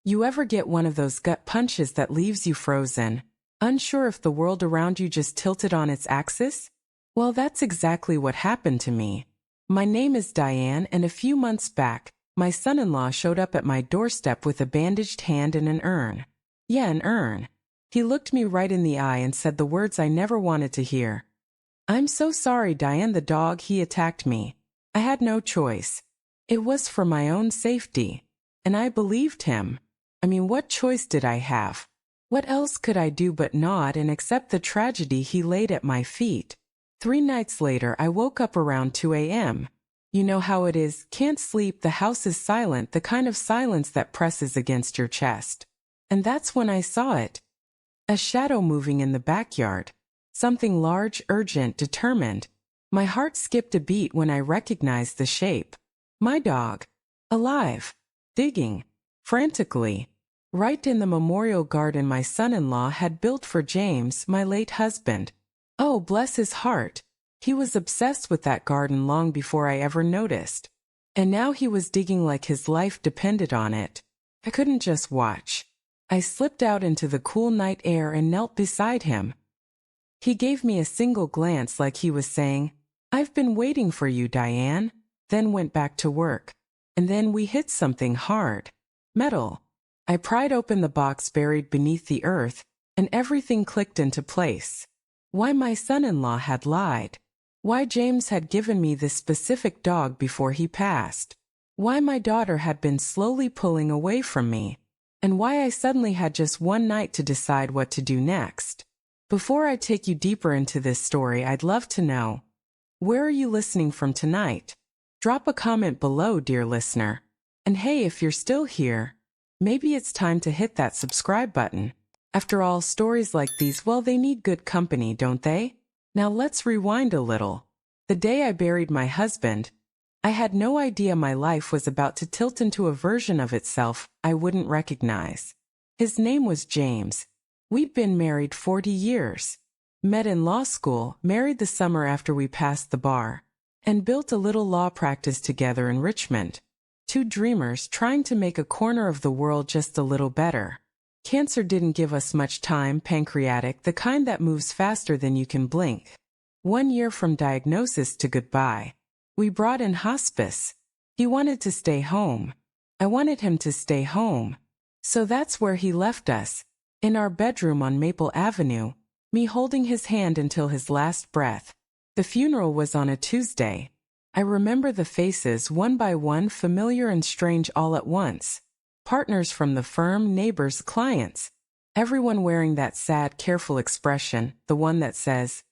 You ever get one of those gut punches that leaves you frozen, unsure if the world around you just tilted on its axis? Well, that's exactly what happened to me. My name is Diane, and a few months back, my son-in-law showed up at my doorstep with a bandaged hand and an urn. Yeah, an urn. He looked me right in the eye and said the words I never wanted to hear. "I'm so sorry, Diane the dog, he attacked me. I had no choice. It was for my own safety." And I believed him. I mean, what choice did I have? What else could I do but nod and accept the tragedy he laid at my feet? 3 nights later, I woke up around 2 a.m. You know how it is, can't sleep, the house is silent, the kind of silence that presses against your chest. And that's when I saw it. A shadow moving in the backyard. Something large, urgent, determined. My heart skipped a beat when I recognized the shape. My dog. Alive. Digging. Frantically. Right in the memorial garden my son-in-law had built for James, my late husband. Oh, bless his heart. He was obsessed with that garden long before I ever noticed. And now he was digging like his life depended on it. I couldn't just watch. I slipped out into the cool night air and knelt beside him. He gave me a single glance like he was saying, "I've been waiting for you, Diane," then went back to work. And then we hit something hard. Metal. I pried open the box buried beneath the earth, and everything clicked into place. Why my son-in-law had lied. Why James had given me this specific dog before he passed. Why my daughter had been slowly pulling away from me. And why I suddenly had just one night to decide what to do next. Before I take you deeper into this story, I'd love to know, where are you listening from tonight? Drop a comment below, dear listener. And hey, if you're still here, maybe it's time to hit that subscribe button. After all, stories like these, well, they need good company, don't they? Now let's rewind a little. The day I buried my husband, I had no idea my life was about to tilt into a version of itself I wouldn't recognize. His name was James. We'd been married 40 years. Met in law school, married the summer after we passed the bar, and built a little law practice together in Richmond. 2 dreamers trying to make a corner of the world just a little better. Cancer didn't give us much time, pancreatic, the kind that moves faster than you can blink. 1 year from diagnosis to goodbye. We brought in hospice. He wanted to stay home. I wanted him to stay home. So that's where he left us. In our bedroom on Maple Avenue, me holding his hand until his last breath. The funeral was on a Tuesday. I remember the faces, one by one, familiar and strange all at once. Partners from the firm, neighbors, clients. Everyone wearing that sad, careful expression, the one that says,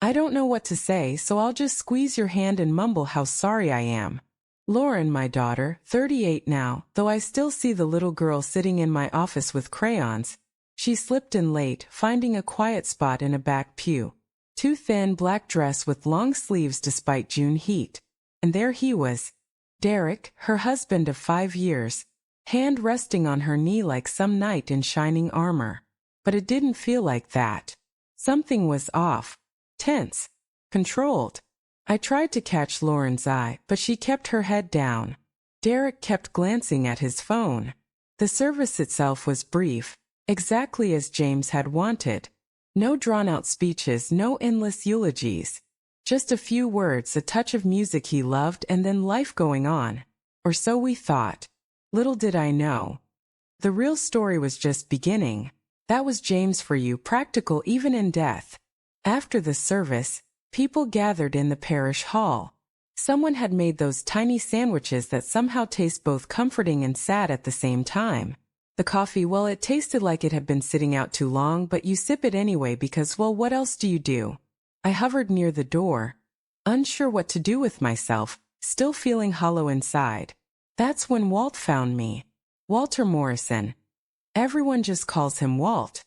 "I don't know what to say, so I'll just squeeze your hand and mumble how sorry I am." Lauren, my daughter, 38 now, though I still see the little girl sitting in my office with crayons. She slipped in late, finding a quiet spot in a back pew. Too thin, black dress with long sleeves despite June heat. And there he was, Derek, her husband of 5 years, hand resting on her knee like some knight in shining armor. But it didn't feel like that. Something was off. Tense. Controlled. I tried to catch Lauren's eye, but she kept her head down. Derek kept glancing at his phone. The service itself was brief. Exactly as James had wanted. No drawn-out speeches, no endless eulogies. Just a few words, a touch of music he loved, and then life going on. Or so we thought. Little did I know. The real story was just beginning. That was James for you, practical even in death. After the service, people gathered in the parish hall. Someone had made those tiny sandwiches that somehow taste both comforting and sad at the same time. The coffee, well, it tasted like it had been sitting out too long, but you sip it anyway because, well, what else do you do? I hovered near the door, unsure what to do with myself, still feeling hollow inside. That's when Walt found me. Walter Morrison. Everyone just calls him Walt.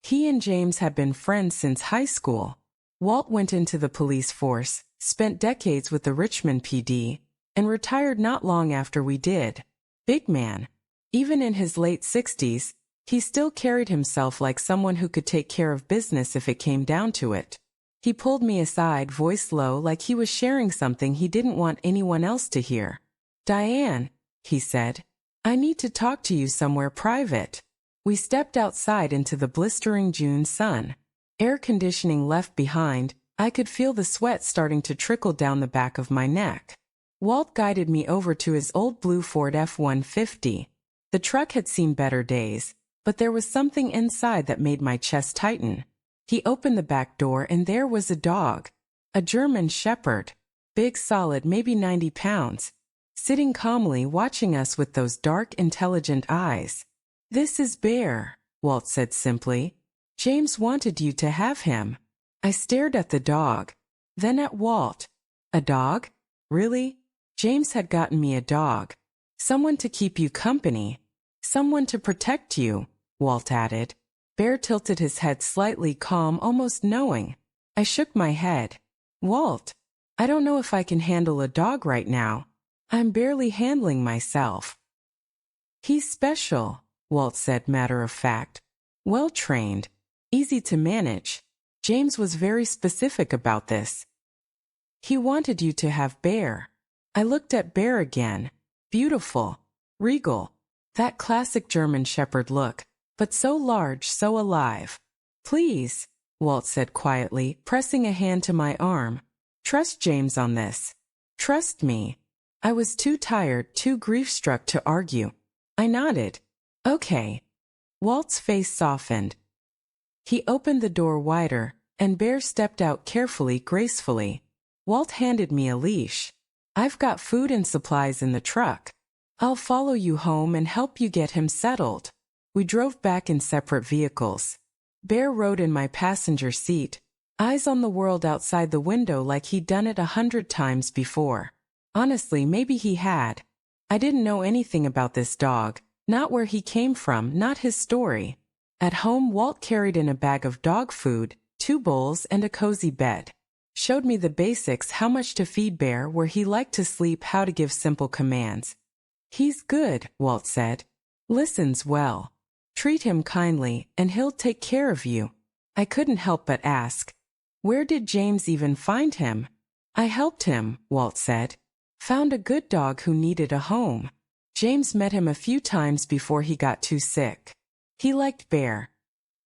He and James had been friends since high school. Walt went into the police force, spent decades with the Richmond PD, and retired not long after we did. Big man. Even in his late 60s, he still carried himself like someone who could take care of business if it came down to it. He pulled me aside, voice low, like he was sharing something he didn't want anyone else to hear. "Diane," he said, I need to talk to you somewhere private. We stepped outside into the blistering June sun. Air conditioning left behind, I could feel the sweat starting to trickle down the back of my neck. Walt guided me over to his old blue Ford F-150. The truck had seen better days, but there was something inside that made my chest tighten. He opened the back door and there was a dog. A German Shepherd. Big, solid, maybe 90 pounds. Sitting calmly watching us with those dark, intelligent eyes. "This is Bear," Walt said simply. "James wanted you to have him." I stared at the dog, then at Walt. A dog? Really? James had gotten me a dog. Someone to keep you company. Someone to protect you, Walt added. Bear tilted his head slightly, calm, almost knowing. I shook my head. "Walt, I don't know if I can handle a dog right now. I'm barely handling myself." "He's special," Walt said, matter of fact. "Well-trained, easy to manage. James was very specific about this. He wanted you to have Bear." I looked at Bear again. Beautiful, regal, that classic German Shepherd look, but so large, so alive. "Please," Walt said quietly, pressing a hand to my arm. "Trust James on this. Trust me." I was too tired, too grief-struck to argue. I nodded. "Okay." Walt's face softened. He opened the door wider, and Bear stepped out carefully, gracefully. Walt handed me a leash. "I've got food and supplies in the truck. I'll follow you home and help you get him settled." We drove back in separate vehicles. Bear rode in my passenger seat, eyes on the world outside the window like he'd done it 100 times before. Honestly, maybe he had. I didn't know anything about this dog, not where he came from, not his story. At home, Walt carried in a bag of dog food, 2 bowls, and a cozy bed. Showed me the basics, how much to feed Bear, where he liked to sleep, how to give simple commands. "He's good," Walt said. "Listens well. Treat him kindly, and he'll take care of you." I couldn't help but ask, "Where did James even find him?" "I helped him," Walt said. "Found a good dog who needed a home. James met him a few times before he got too sick. He liked Bear.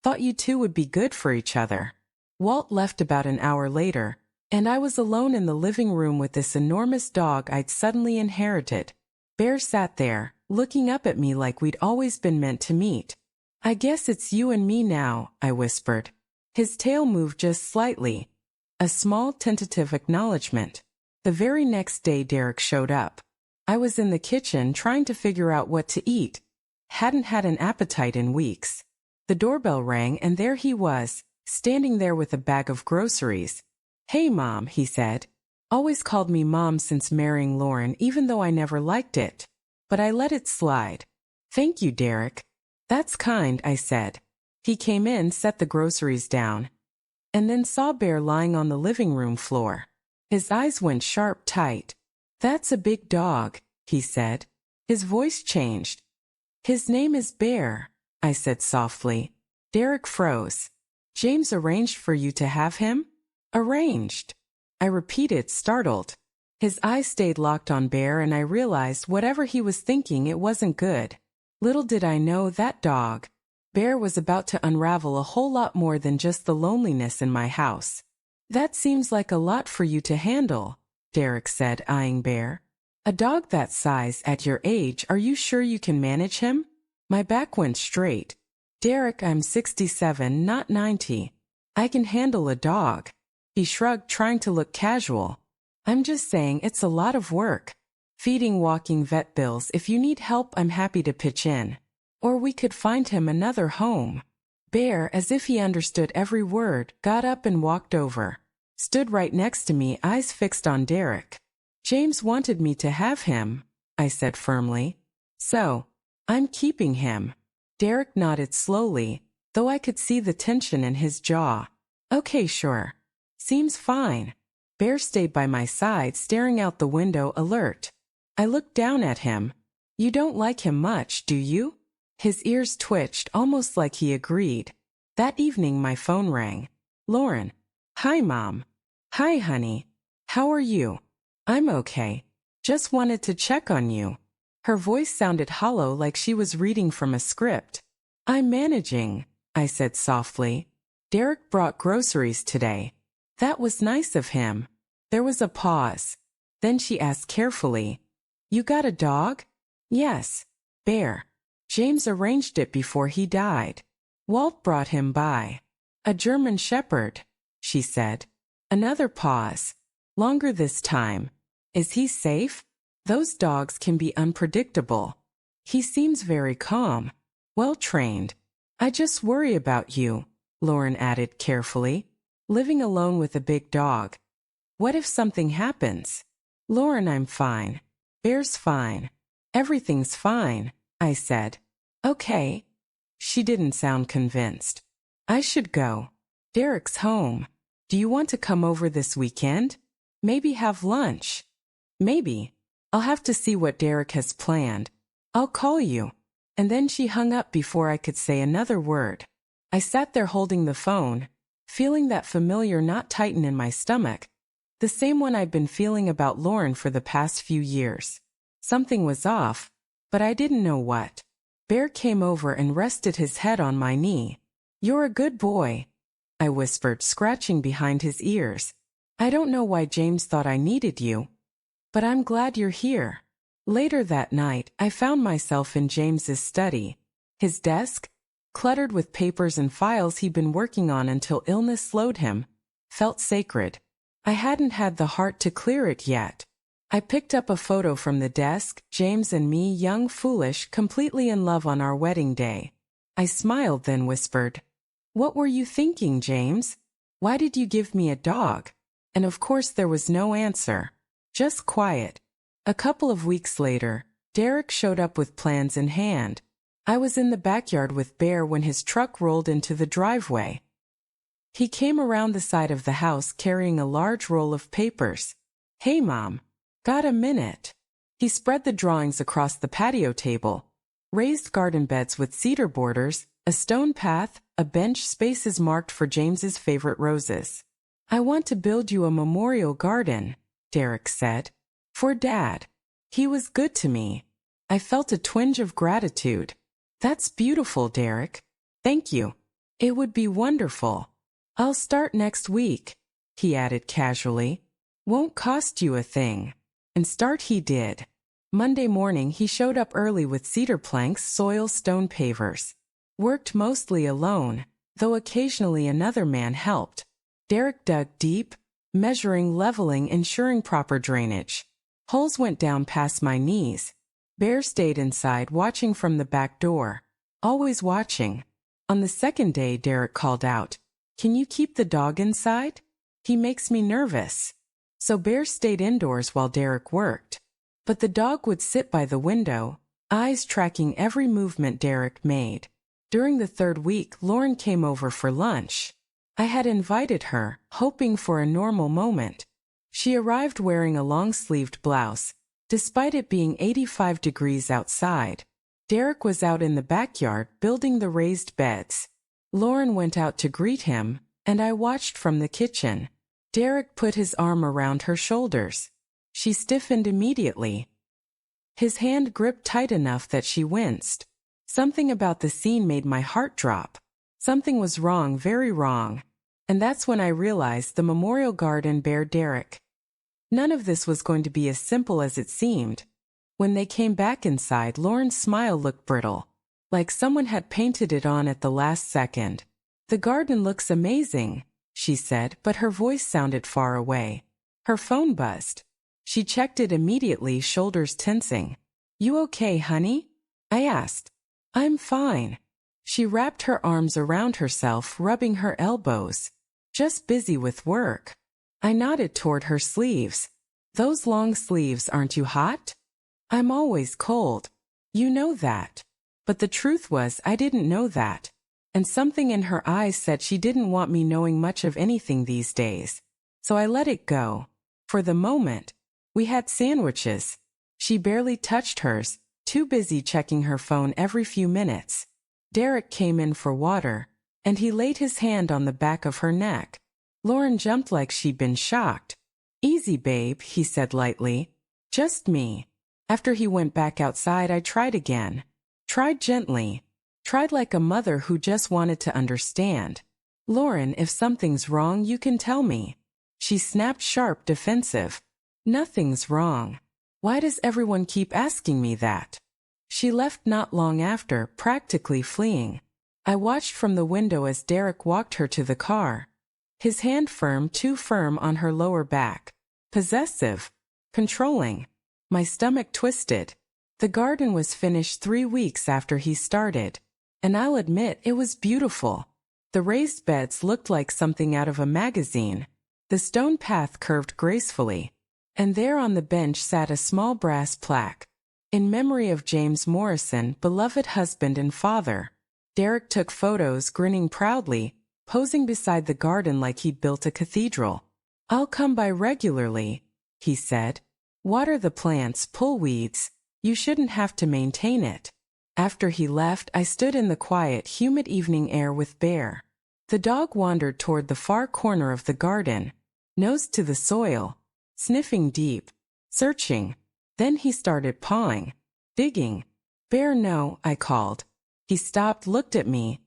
Thought you two would be good for each other." Walt left about an hour later, and I was alone in the living room with this enormous dog I'd suddenly inherited. Bear sat there, looking up at me like we'd always been meant to meet. "I guess it's you and me now," I whispered. His tail moved just slightly. A small, tentative acknowledgement. The very next day Derek showed up. I was in the kitchen trying to figure out what to eat. Hadn't had an appetite in weeks. The doorbell rang and there he was, standing there with a bag of groceries. "Hey, Mom," he said. Always called me Mom since marrying Lauren, even though I never liked it. But I let it slide. "Thank you, Derek." "That's kind," I said. He came in, set the groceries down, and then saw Bear lying on the living room floor. His eyes went sharp, tight. "That's a big dog," he said. His voice changed. "His name is Bear," I said softly. Derek froze. "James arranged for you to have him?" "Arranged," I repeated, startled. His eyes stayed locked on Bear, and I realized whatever he was thinking, it wasn't good. Little did I know that dog, Bear, was about to unravel a whole lot more than just the loneliness in my house. "That seems like a lot for you to handle," Derek said, eyeing Bear. "A dog that size, at your age, are you sure you can manage him?" My back went straight. "Derek, I'm 67, not 90. I can handle a dog." He shrugged, trying to look casual. "I'm just saying it's a lot of work. Feeding, walking, vet bills. If you need help, I'm happy to pitch in. Or we could find him another home." Bear, as if he understood every word, got up and walked over. Stood right next to me, eyes fixed on Derek. "James wanted me to have him," I said firmly. "So, I'm keeping him." Derek nodded slowly, though I could see the tension in his jaw. "Okay, sure. Seems fine." Bear stayed by my side, staring out the window, alert. I looked down at him. "You don't like him much, do you?" His ears twitched, almost like he agreed. That evening my phone rang. "Lauren." "Hi, Mom." "Hi, honey. How are you?" "I'm okay. Just wanted to check on you." Her voice sounded hollow like she was reading from a script. I'm managing, I said softly. Derek brought groceries today. That was nice of him. There was a pause. Then she asked carefully, You got a dog? Yes. Bear. James arranged it before he died. Walt brought him by. A German shepherd, she said. Another pause. Longer this time. Is he safe? Those dogs can be unpredictable. He seems very calm. Well trained. I just worry about you, Lauren added carefully. Living alone with a big dog. What if something happens? Lauren, I'm fine. Bear's fine. Everything's fine, I said. Okay. She didn't sound convinced. I should go. Derek's home. Do you want to come over this weekend? Maybe have lunch. Maybe. I'll have to see what Derek has planned. I'll call you. And then she hung up before I could say another word. I sat there holding the phone, feeling that familiar knot tighten in my stomach, the same one I'd been feeling about Lauren for the past few years. Something was off, but I didn't know what. Bear came over and rested his head on my knee. You're a good boy, I whispered, scratching behind his ears. I don't know why James thought I needed you, but I'm glad you're here. Later that night, I found myself in James's study. His desk, cluttered with papers and files he'd been working on until illness slowed him, felt sacred. I hadn't had the heart to clear it yet. I picked up a photo from the desk, James and me, young, foolish, completely in love on our wedding day. I smiled, then whispered, What were you thinking, James? Why did you give me a dog? And of course there was no answer. Just quiet. A couple of weeks later, Derek showed up with plans in hand. I was in the backyard with Bear when his truck rolled into the driveway. He came around the side of the house carrying a large roll of papers. Hey, Mom. Got a minute? He spread the drawings across the patio table. Raised garden beds with cedar borders, a stone path, a bench, spaces marked for James's favorite roses. I want to build you a memorial garden, Derek said. For Dad. He was good to me. I felt a twinge of gratitude. That's beautiful, Derek. Thank you. It would be wonderful. I'll start next week, he added casually. Won't cost you a thing. And start he did. Monday morning he showed up early with cedar planks, soil, stone pavers. Worked mostly alone, though occasionally another man helped. Derek dug deep, measuring, leveling, ensuring proper drainage. Holes went down past my knees. Bear stayed inside watching from the back door. Always watching. On the second day Derek called out, Can you keep the dog inside? He makes me nervous. So Bear stayed indoors while Derek worked. But the dog would sit by the window, eyes tracking every movement Derek made. During the third week, Lauren came over for lunch. I had invited her, hoping for a normal moment. She arrived wearing a long-sleeved blouse, despite it being 85 degrees outside. Derek was out in the backyard building the raised beds. Lauren went out to greet him, and I watched from the kitchen. Derek put his arm around her shoulders. She stiffened immediately. His hand gripped tight enough that she winced. Something about the scene made my heart drop. Something was wrong, very wrong. And that's when I realized the memorial garden bared Derek. None of this was going to be as simple as it seemed. When they came back inside, Lauren's smile looked brittle, like someone had painted it on at the last second. The garden looks amazing, she said, but her voice sounded far away. Her phone buzzed. She checked it immediately, shoulders tensing. You okay, honey? I asked. I'm fine. She wrapped her arms around herself, rubbing her elbows. Just busy with work. I nodded toward her sleeves. Those long sleeves, aren't you hot? I'm always cold. You know that. But the truth was I didn't know that. And something in her eyes said she didn't want me knowing much of anything these days. So I let it go. For the moment, we had sandwiches. She barely touched hers, too busy checking her phone every few minutes. Derek came in for water, and he laid his hand on the back of her neck. Lauren jumped like she'd been shocked. Easy, babe, he said lightly. Just me. After he went back outside, I tried again. Tried gently. Tried like a mother who just wanted to understand. Lauren, if something's wrong, you can tell me. She snapped sharp, defensive. Nothing's wrong. Why does everyone keep asking me that? She left not long after, practically fleeing. I watched from the window as Derek walked her to the car. His hand firm, too firm on her lower back. Possessive. Controlling. My stomach twisted. The garden was finished 3 weeks after he started. And I'll admit it was beautiful. The raised beds looked like something out of a magazine. The stone path curved gracefully. And there on the bench sat a small brass plaque. In memory of James Morrison, beloved husband and father. Derek took photos, grinning proudly, posing beside the garden like he'd built a cathedral. I'll come by regularly, he said. Water the plants, pull weeds. You shouldn't have to maintain it. After he left, I stood in the quiet, humid evening air with Bear. The dog wandered toward the far corner of the garden, nose to the soil, sniffing deep, searching. Then he started pawing, digging. Bear, no, I called. He stopped, looked at me,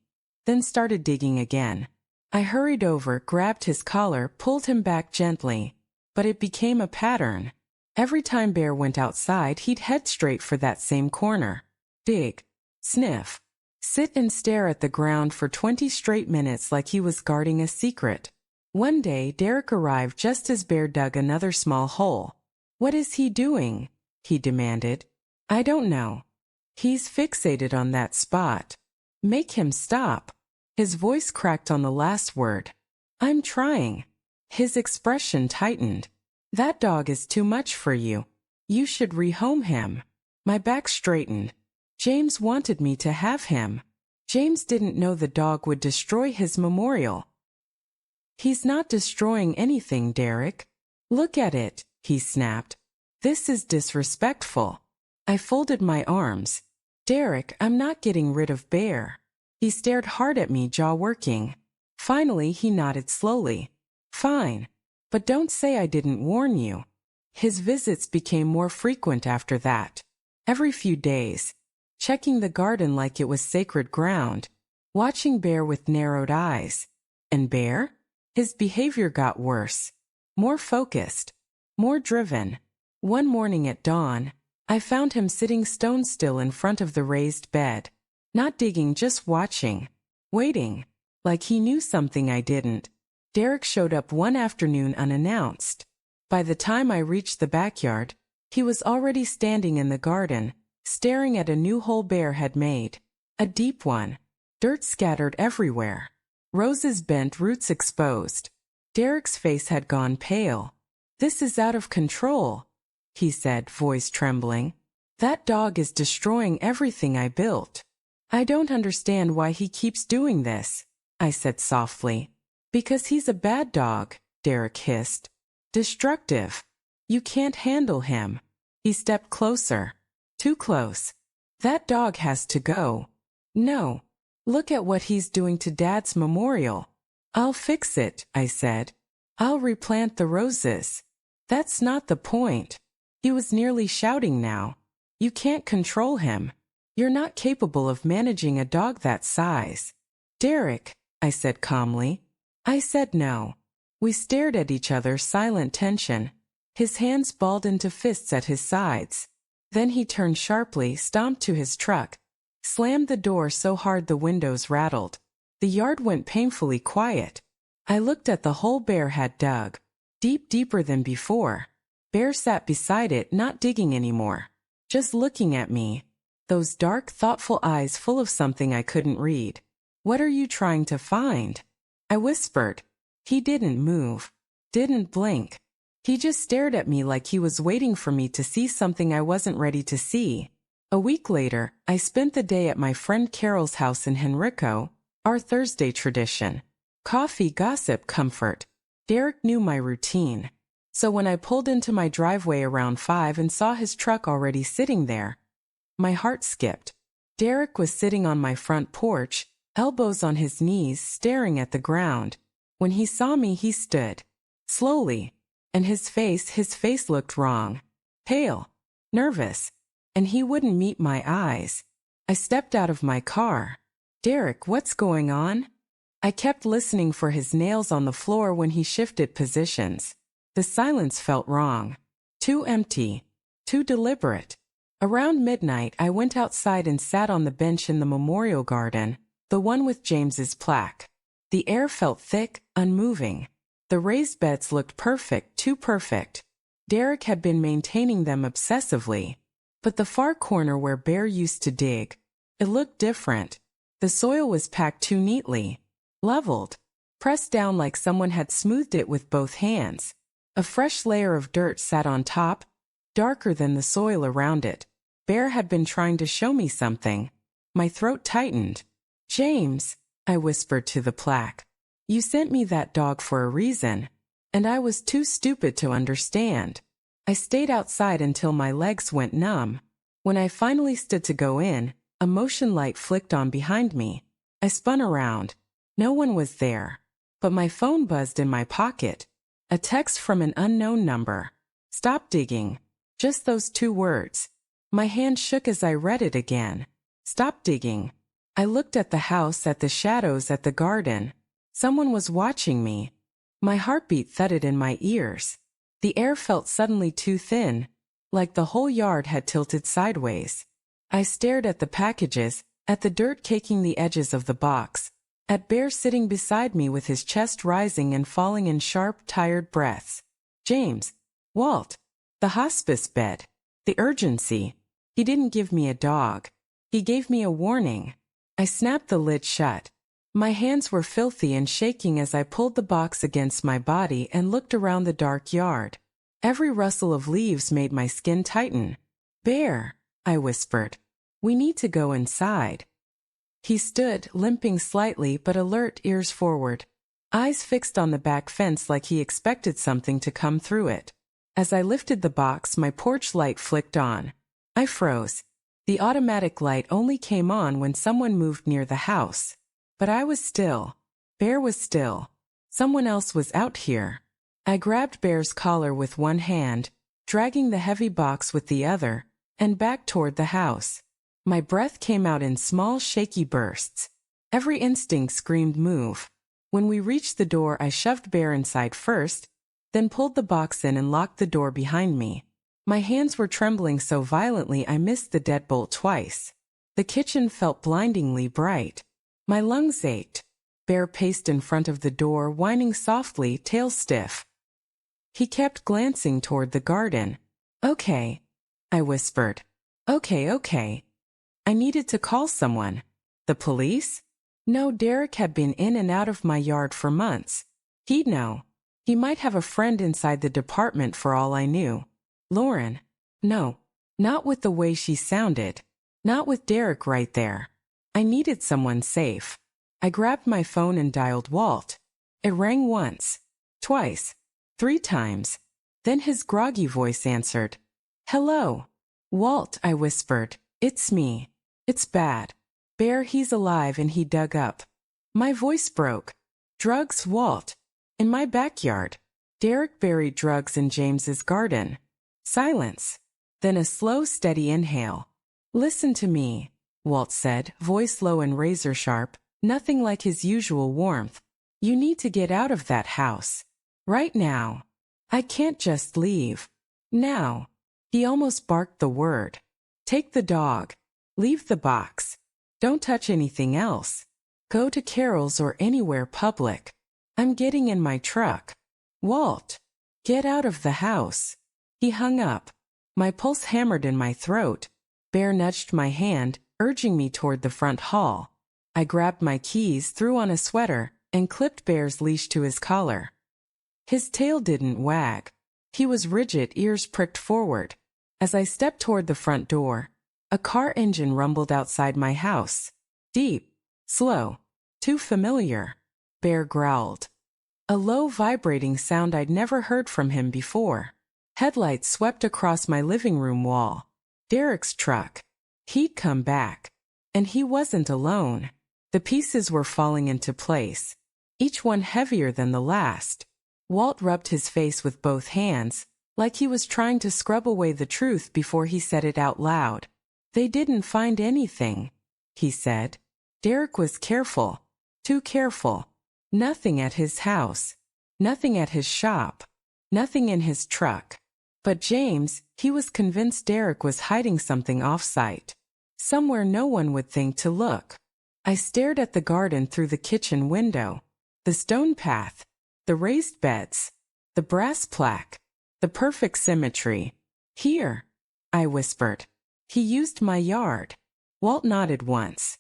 then started digging again. I hurried over, grabbed his collar, pulled him back gently. But it became a pattern. Every time Bear went outside, he'd head straight for that same corner. Dig. Sniff. Sit and stare at the ground for 20 straight minutes like he was guarding a secret. One day, Derek arrived just as Bear dug another small hole. What is he doing? He demanded. I don't know. He's fixated on that spot. Make him stop. His voice cracked on the last word. I'm trying. His expression tightened. That dog is too much for you. You should rehome him. My back straightened. James wanted me to have him. James didn't know the dog would destroy his memorial. He's not destroying anything, Derek. Look at it, he snapped. This is disrespectful. I folded my arms. Derek, I'm not getting rid of Bear. He stared hard at me, jaw working. Finally, he nodded slowly. Fine. But don't say I didn't warn you. His visits became more frequent after that. Every few days. Checking the garden like it was sacred ground. Watching Bear with narrowed eyes. And Bear? His behavior got worse. More focused. More driven. One morning at dawn, I found him sitting stone still in front of the raised bed. Not digging, just watching. Waiting. Like he knew something I didn't. Derek showed up one afternoon unannounced. By the time I reached the backyard, he was already standing in the garden, staring at a new hole Bear had made. A deep one. Dirt scattered everywhere. Roses bent, roots exposed. Derek's face had gone pale. This is out of control, he said, voice trembling. That dog is destroying everything I built. I don't understand why he keeps doing this, I said softly. Because he's a bad dog, Derek hissed. Destructive. You can't handle him. He stepped closer. Too close. That dog has to go. No. Look at what he's doing to Dad's memorial. I'll fix it, I said. I'll replant the roses. That's not the point. He was nearly shouting now. You can't control him. You're not capable of managing a dog that size. Derek, I said calmly. I said no. We stared at each other, silent tension. His hands balled into fists at his sides. Then he turned sharply, stomped to his truck, slammed the door so hard the windows rattled. The yard went painfully quiet. I looked at the hole Bear had dug. Deeper than before. Bear sat beside it, not digging anymore. Just looking at me. Those dark, thoughtful eyes full of something I couldn't read. What are you trying to find? I whispered. He didn't move. Didn't blink. He just stared at me like he was waiting for me to see something I wasn't ready to see. A week later, I spent the day at my friend Carol's house in Henrico, our Thursday tradition. Coffee, gossip, comfort. Derek knew my routine. So when I pulled into my driveway around 5 and saw his truck already sitting there, my heart skipped. Derek was sitting on my front porch, elbows on his knees, staring at the ground. When he saw me, he stood. Slowly. And his face looked wrong. Pale. Nervous. and he wouldn't meet my eyes. I stepped out of my car. Derek, what's going on? I kept listening for his nails on the floor when he shifted positions. The silence felt wrong. Too empty. Too deliberate. Around midnight, I went outside and sat on the bench in the memorial garden, the one with James's plaque. The air felt thick, unmoving. The raised beds looked perfect, too perfect. Derek had been maintaining them obsessively. But the far corner where Bear used to dig, it looked different. The soil was packed too neatly. Leveled. Pressed down like someone had smoothed it with both hands. A fresh layer of dirt sat on top, darker than the soil around it. Bear had been trying to show me something. My throat tightened. James, I whispered to the plaque. You sent me that dog for a reason, and I was too stupid to understand. I stayed outside until my legs went numb. When I finally stood to go in, a motion light flicked on behind me. I spun around. No one was there. But my phone buzzed in my pocket. A text from an unknown number. Stop digging. Just those 2 words. My hand shook as I read it again. Stop digging. I looked at the house, at the shadows, at the garden. Someone was watching me. My heartbeat thudded in my ears. The air felt suddenly too thin, like the whole yard had tilted sideways. I stared at the packages, at the dirt caking the edges of the box, at Bear sitting beside me with his chest rising and falling in sharp, tired breaths. James. Walt. The hospice bed. The urgency. He didn't give me a dog. He gave me a warning. I snapped the lid shut. My hands were filthy and shaking as I pulled the box against my body and looked around the dark yard. Every rustle of leaves made my skin tighten. Bear, I whispered. We need to go inside. He stood, limping slightly but alert, ears forward. Eyes fixed on the back fence like he expected something to come through it. As I lifted the box, my porch light flicked on. I froze. The automatic light only came on when someone moved near the house. But I was still. Bear was still. Someone else was out here. I grabbed Bear's collar with one hand, dragging the heavy box with the other, and back toward the house. My breath came out in small, shaky bursts. Every instinct screamed move. When we reached the door, I shoved Bear inside first, then pulled the box in and locked the door behind me. My hands were trembling so violently I missed the deadbolt twice. The kitchen felt blindingly bright. My lungs ached. Bear paced in front of the door, whining softly, tail stiff. He kept glancing toward the garden. Okay, I whispered. Okay. I needed to call someone. The police? No, Derek had been in and out of my yard for months. He'd know. He might have a friend inside the department for all I knew. Lauren? No, not with the way she sounded. Not with Derek right there. I needed someone safe. I grabbed my phone and dialed Walt. It rang once, twice, 3 times. Then his groggy voice answered. Hello. Walt, I whispered. It's me. It's bad. Bear, he's alive and he dug up. My voice broke. Drugs, Walt. In my backyard. Derek buried drugs in James's garden. Silence. Then a slow, steady inhale. Listen to me, Walt said, voice low and razor sharp, nothing like his usual warmth. You need to get out of that house. Right now. I can't just leave. Now. He almost barked the word. Take the dog. Leave the box. Don't touch anything else. Go to Carol's or anywhere public. I'm getting in my truck. Walt. Get out of the house. He hung up. My pulse hammered in my throat. Bear nudged my hand, urging me toward the front hall. I grabbed my keys, threw on a sweater, and clipped Bear's leash to his collar. His tail didn't wag. He was rigid, ears pricked forward. As I stepped toward the front door, a car engine rumbled outside my house. Deep, slow, too familiar. Bear growled. A low, vibrating sound I'd never heard from him before. Headlights swept across my living room wall. Derek's truck. He'd come back. And he wasn't alone. The pieces were falling into place, each one heavier than the last. Walt rubbed his face with both hands, like he was trying to scrub away the truth before he said it out loud. They didn't find anything, he said. Derek was careful, too careful. Nothing at his house, nothing at his shop, nothing in his truck. But James, he was convinced Derek was hiding something off-site, somewhere no one would think to look. I stared at the garden through the kitchen window, the stone path, the raised beds, the brass plaque, the perfect symmetry. Here, I whispered. He used my yard. Walt nodded once.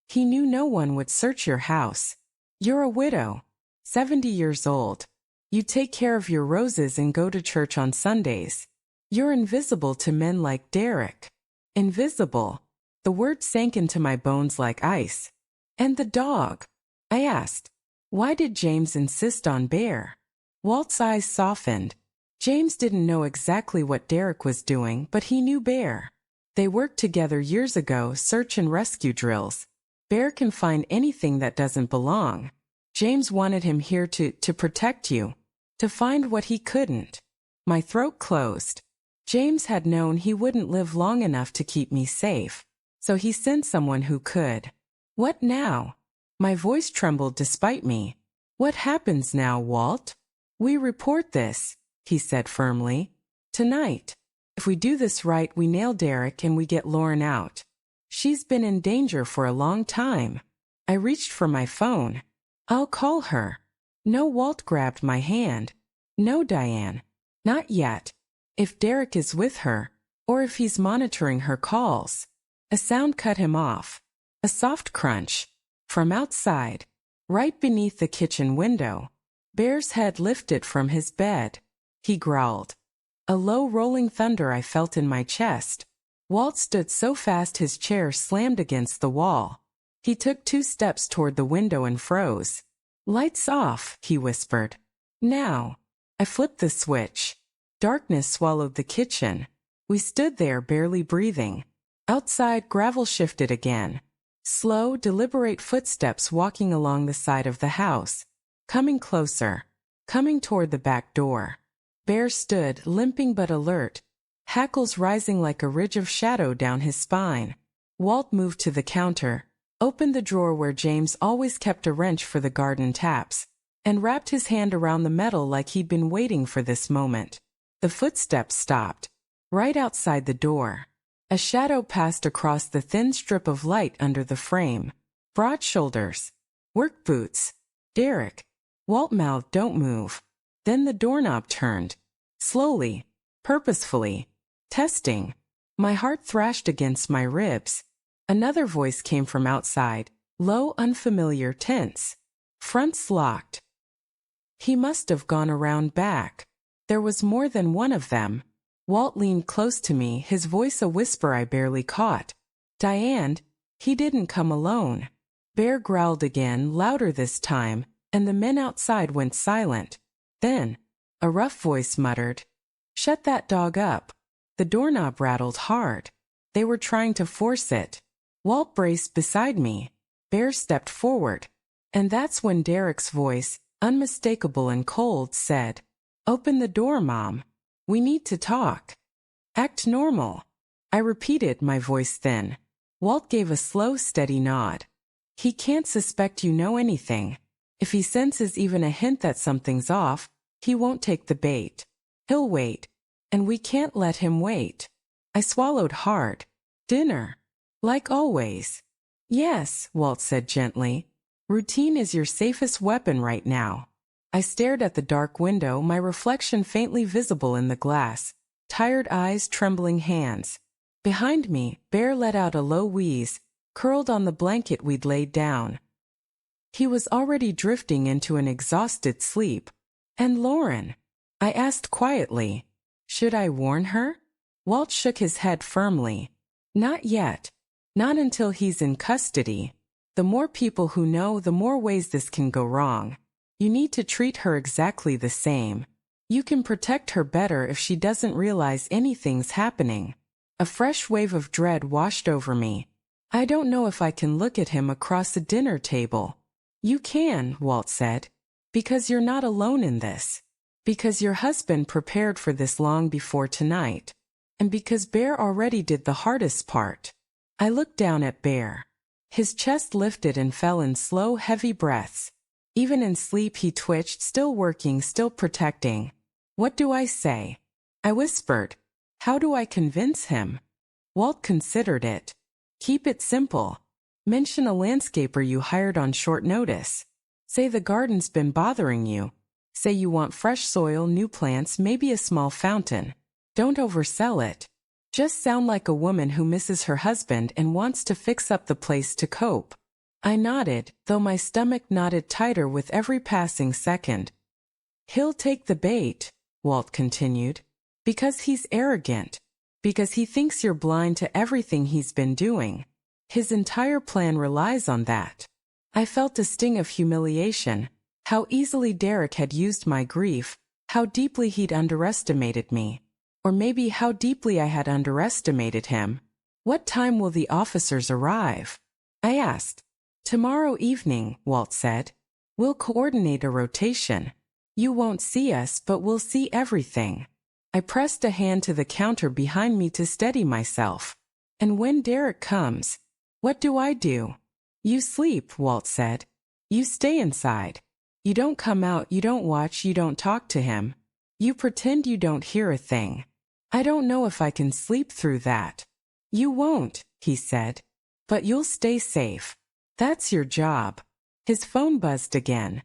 He knew no one would search your house. You're a widow, 70 years old. You take care of your roses and go to church on Sundays. You're invisible to men like Derek. Invisible. The word sank into my bones like ice. And the dog? I asked. Why did James insist on Bear? Walt's eyes softened. James didn't know exactly what Derek was doing, but he knew Bear. They worked together years ago, search and rescue drills. Bear can find anything that doesn't belong. James wanted him here to protect you, to find what he couldn't. My throat closed. James had known he wouldn't live long enough to keep me safe, so he sent someone who could. What now? My voice trembled despite me. What happens now, Walt? We report this, he said firmly. Tonight. If we do this right, we nail Derek and we get Lauren out. She's been in danger for a long time. I reached for my phone. I'll call her. No, Walt grabbed my hand. No, Diane. Not yet. If Derek is with her, or if he's monitoring her calls. A sound cut him off. A soft crunch. From outside, right beneath the kitchen window. Bear's head lifted from his bed. He growled. A low rolling thunder I felt in my chest. Walt stood so fast his chair slammed against the wall. He took 2 steps toward the window and froze. Lights off, he whispered. Now. I flipped the switch. Darkness swallowed the kitchen. We stood there barely breathing. Outside, gravel shifted again. Slow, deliberate footsteps walking along the side of the house. Coming closer. Coming toward the back door. Bear stood, limping but alert, hackles rising like a ridge of shadow down his spine. Walt moved to the counter, opened the drawer where James always kept a wrench for the garden taps, and wrapped his hand around the metal like he'd been waiting for this moment. The footsteps stopped. Right outside the door. A shadow passed across the thin strip of light under the frame. Broad shoulders. Work boots. Derek. Walt mouthed, "Don't move." Then the doorknob turned. Slowly. Purposefully. Testing. My heart thrashed against my ribs. Another voice came from outside. Low, unfamiliar, tense. Fronts locked. He must have gone around back. There was more than one of them. Walt leaned close to me, his voice a whisper I barely caught. Diane, he didn't come alone. Bear growled again, louder this time, and the men outside went silent. Then, a rough voice muttered, "Shut that dog up." The doorknob rattled hard. They were trying to force it. Walt braced beside me. Bear stepped forward. And that's when Derek's voice, unmistakable and cold, said, "Open the door, Mom. We need to talk. Act normal." I repeated, my voice thin. Walt gave a slow, steady nod. "He can't suspect you know anything. If he senses even a hint that something's off, he won't take the bait. He'll wait. And we can't let him wait." I swallowed hard. "Dinner. Like always." "Yes," Walt said gently. "Routine is your safest weapon right now." I stared at the dark window, my reflection faintly visible in the glass. Tired eyes, trembling hands. Behind me, Bear let out a low wheeze, curled on the blanket we'd laid down. He was already drifting into an exhausted sleep. "And Lauren?" I asked quietly. "Should I warn her?" Walt shook his head firmly. "Not yet. Not until he's in custody. The more people who know, the more ways this can go wrong. You need to treat her exactly the same. You can protect her better if she doesn't realize anything's happening." A fresh wave of dread washed over me. "I don't know if I can look at him across the dinner table." "You can," Walt said, "because you're not alone in this. Because your husband prepared for this long before tonight. And because Bear already did the hardest part. I looked down at Bear. His chest lifted and fell in slow, heavy breaths. Even in sleep he twitched, still working, still protecting. What do I say? I whispered. How do I convince him? Walt considered it. Keep it simple. Mention a landscaper you hired on short notice. Say the garden's been bothering you. Say you want fresh soil, new plants, maybe a small fountain. Don't oversell it. Just sound like a woman who misses her husband and wants to fix up the place to cope. I nodded, though my stomach knotted tighter with every passing second. He'll take the bait, Walt continued. Because he's arrogant. Because he thinks you're blind to everything he's been doing. His entire plan relies on that. I felt a sting of humiliation. How easily Derek had used my grief, how deeply he'd underestimated me. Or maybe how deeply I had underestimated him. What time will the officers arrive? I asked. Tomorrow evening, Walt said. We'll coordinate a rotation. You won't see us, but we'll see everything. I pressed a hand to the counter behind me to steady myself. And when Derek comes, what do? You sleep, Walt said. You stay inside. You don't come out, you don't watch, you don't talk to him. You pretend you don't hear a thing. I don't know if I can sleep through that. You won't, he said. But you'll stay safe. That's your job. His phone buzzed again.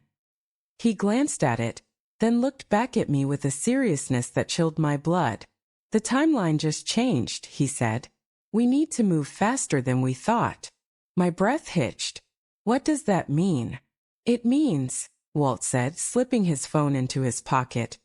He glanced at it, then looked back at me with a seriousness that chilled my blood. The timeline just changed, he said. We need to move faster than we thought. My breath hitched. What does that mean? It means, Walt said, slipping his phone into his pocket.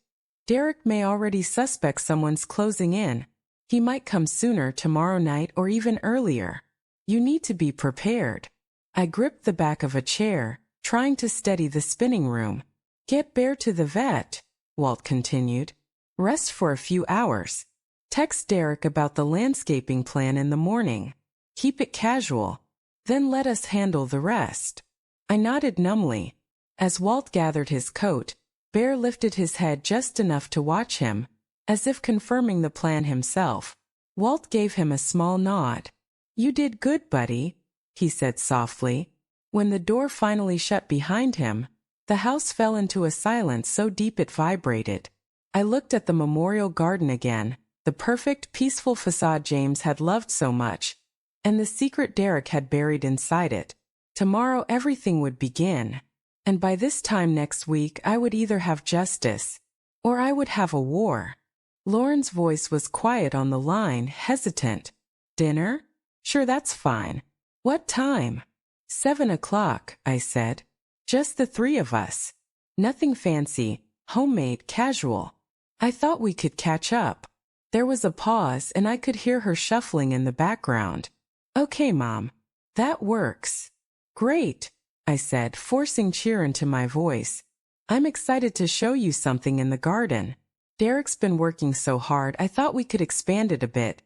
Derek may already suspect someone's closing in. He might come sooner, tomorrow night, or even earlier. You need to be prepared. I gripped the back of a chair, trying to steady the spinning room. Get Bear to the vet, Walt continued. Rest for a few hours. Text Derek about the landscaping plan in the morning. Keep it casual. Then let us handle the rest. I nodded numbly. As Walt gathered his coat, Bear lifted his head just enough to watch him, as if confirming the plan himself. Walt gave him a small nod. You did good, buddy, he said softly. When the door finally shut behind him, the house fell into a silence so deep it vibrated. I looked at the memorial garden again, the perfect, peaceful facade James had loved so much, and the secret Derek had buried inside it. Tomorrow everything would begin, and by this time next week I would either have justice, or I would have a war. Lauren's voice was quiet on the line, hesitant. Dinner? Sure, that's fine. What time? 7 o'clock, I said. Just the three of us. Nothing fancy, homemade, casual. I thought we could catch up. There was a pause and I could hear her shuffling in the background. Okay, Mom. That works. Great, I said, forcing cheer into my voice. I'm excited to show you something in the garden. Derek's been working so hard, I thought we could expand it a bit.